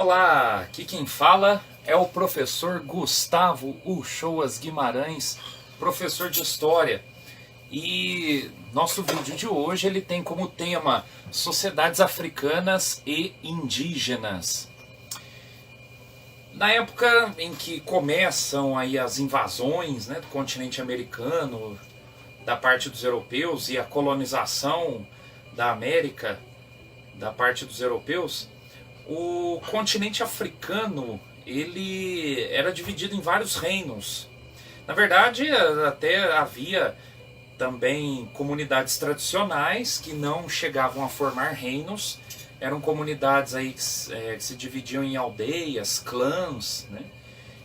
Olá, aqui quem fala é o professor Gustavo Uchoas Guimarães, professor de História. E nosso vídeo de hoje ele tem como tema Sociedades Africanas e Indígenas. Na época em que começam aí as invasões, do continente americano, da parte dos europeus, e a colonização da América da parte dos europeus, o continente africano ele era dividido em vários reinos. Na verdade, até havia também comunidades tradicionais que não chegavam a formar reinos. Eram comunidades aí que se dividiam em aldeias, clãs,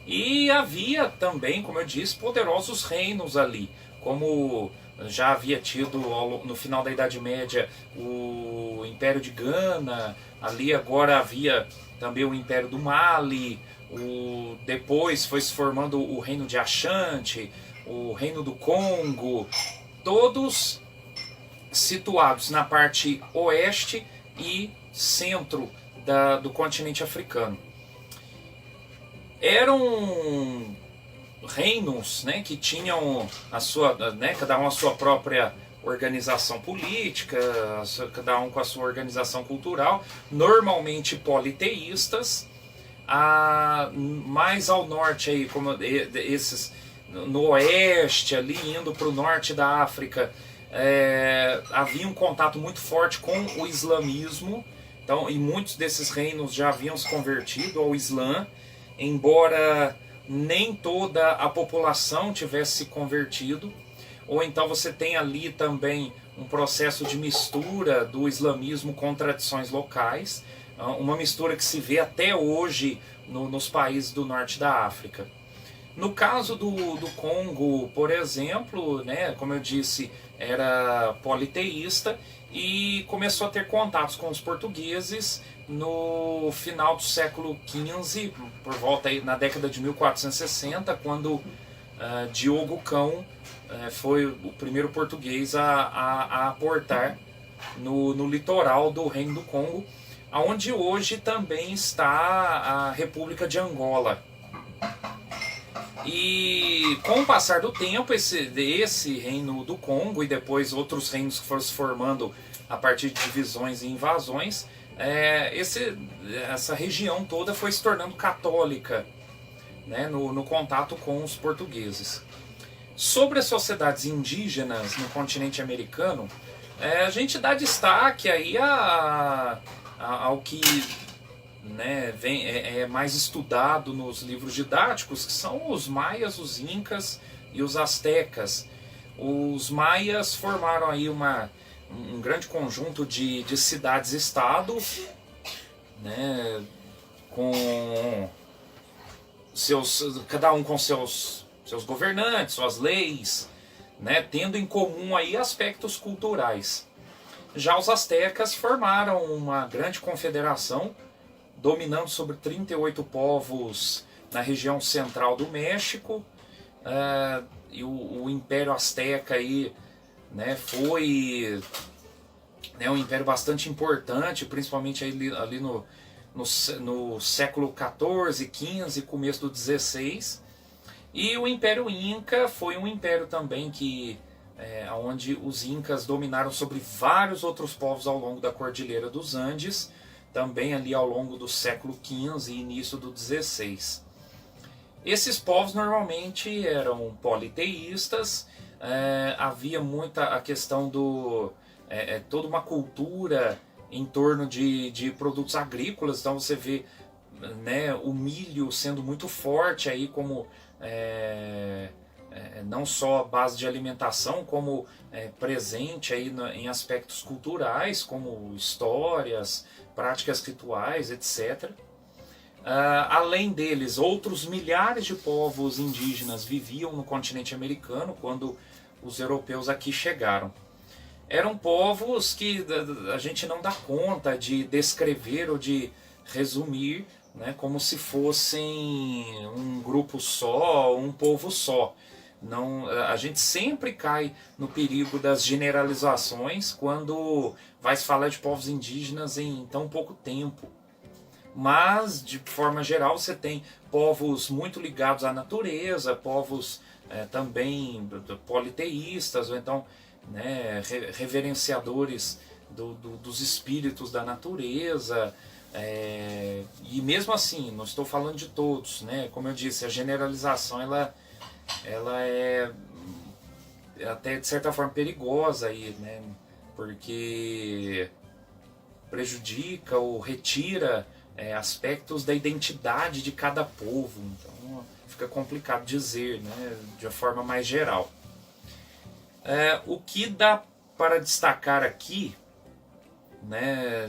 E havia também, como eu disse, poderosos reinos ali, como já havia tido no final da Idade Média o Império de Gana, ali agora havia também o Império do Mali, depois foi se formando o Reino de Ashanti, o Reino do Congo, todos situados na parte oeste e centro do continente africano. Eram reinos, que tinham a sua, cada um a sua própria organização política, cada um com a sua organização cultural, normalmente politeístas. Mais ao norte aí, como esses no oeste ali, indo para o norte da África, havia um contato muito forte com o islamismo. Então, e muitos desses reinos já haviam se convertido ao Islã, embora nem toda a população tivesse se convertido. Ou então você tem ali também um processo de mistura do islamismo com tradições locais, uma mistura que se vê até hoje nos países do norte da África. No caso do Congo, por exemplo, como eu disse, era politeísta e começou a ter contatos com os portugueses no final do século XV, por volta aí na década de 1460, quando Diogo Cão foi o primeiro português a aportar no litoral do Reino do Congo, onde hoje também está a República de Angola. E com o passar do tempo, esse reino do Congo e depois outros reinos que foram se formando a partir de divisões e invasões, essa região toda foi se tornando católica, no contato com os portugueses. Sobre as sociedades indígenas no continente americano, a gente dá destaque aí ao que é mais estudado nos livros didáticos, que são os maias, os incas e os astecas. Os maias formaram aí um grande conjunto de cidades-estado, com cada um com seus governantes, suas leis, tendo em comum aí aspectos culturais. Já os astecas formaram uma grande confederação, dominando sobre 38 povos na região central do México. E o Império Azteca aí, foi um império bastante importante, principalmente ali no século XIV, XV, começo do XVI. E o Império Inca foi um império também onde os Incas dominaram sobre vários outros povos ao longo da Cordilheira dos Andes, também ali ao longo do século XV e início do XVI. Esses povos normalmente eram politeístas, havia muita a questão toda uma cultura em torno de produtos agrícolas. Então você vê o milho sendo muito forte aí como não só base de alimentação, como presente aí em aspectos culturais, como histórias, práticas rituais, etc. Além deles, outros milhares de povos indígenas viviam no continente americano quando os europeus aqui chegaram. Eram povos que a gente não dá conta de descrever ou de resumir, como se fossem um grupo só, um povo só. Não, a gente sempre cai no perigo das generalizações quando vai se falar de povos indígenas em tão pouco tempo. mas de forma geral você tem povos muito ligados à natureza, povos também politeístas, ou então, né, reverenciadores dos espíritos da natureza. E mesmo assim, não estou falando de todos, né? Como eu disse, a generalização ela é até de certa forma perigosa aí, né? Porque prejudica ou retira aspectos da identidade de cada povo. Então fica complicado dizer, né, de uma forma mais geral. O que dá para destacar aqui, né,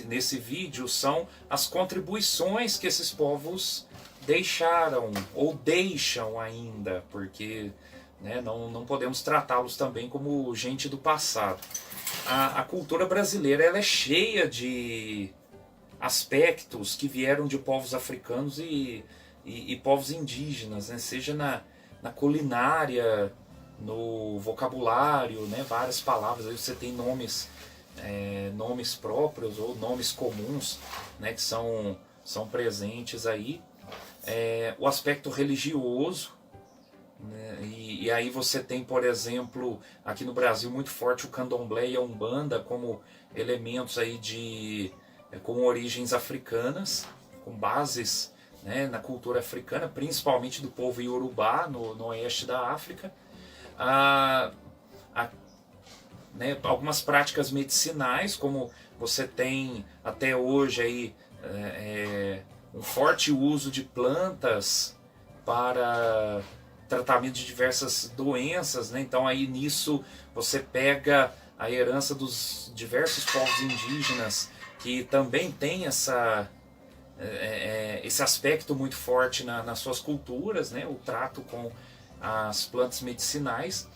nesse vídeo são as contribuições que esses povos deixaram ou deixam ainda, porque, né, não podemos tratá-los também como gente do passado. A cultura brasileira ela é cheia de aspectos que vieram de povos africanos e povos indígenas, né? Seja na culinária, no vocabulário, né? Várias palavras, aí você tem nomes próprios ou nomes comuns, né? Que são presentes aí. O aspecto religioso, né? E aí você tem, por exemplo, aqui no Brasil muito forte o candomblé e a umbanda como elementos aí com origens africanas, com bases, né, na cultura africana, principalmente do povo iorubá no oeste da África. Né, algumas práticas medicinais, como você tem até hoje aí, um forte uso de plantas para tratamento de diversas doenças, né? Então aí nisso você pega a herança dos diversos povos indígenas que também tem esse aspecto muito forte nas suas culturas, né? O trato com as plantas medicinais.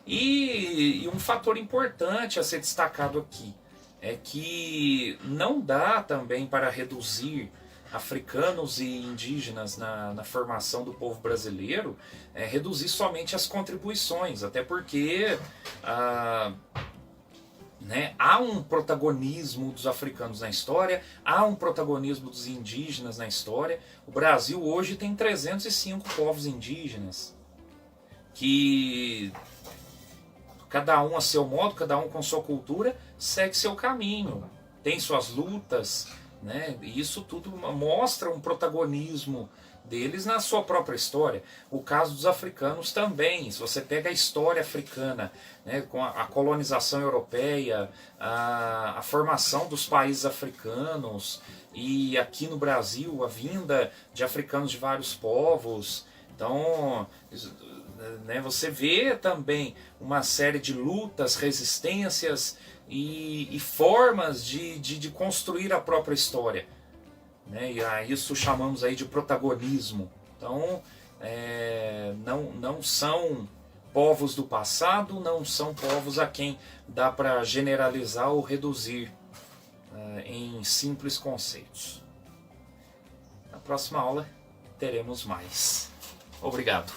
E um fator importante a ser destacado aqui é que não dá também para reduzir africanos e indígenas na formação do povo brasileiro, reduzir somente as contribuições, até porque né, há um protagonismo dos africanos na história, há um protagonismo dos indígenas na história. O Brasil hoje tem 305 povos indígenas, que cada um a seu modo, cada um com sua cultura, segue seu caminho, tem suas lutas, né? E isso tudo mostra um protagonismo deles na sua própria história. O caso dos africanos também, se você pega a história africana, né, com a colonização europeia, a formação dos países africanos, e aqui no Brasil a vinda de africanos de vários povos, então, né, você vê também uma série de lutas, resistências e formas de construir a própria história, né? E a isso chamamos aí de protagonismo. Então, não são povos do passado, não são povos a quem dá para generalizar ou reduzir em simples conceitos. Na próxima aula teremos mais. Obrigado.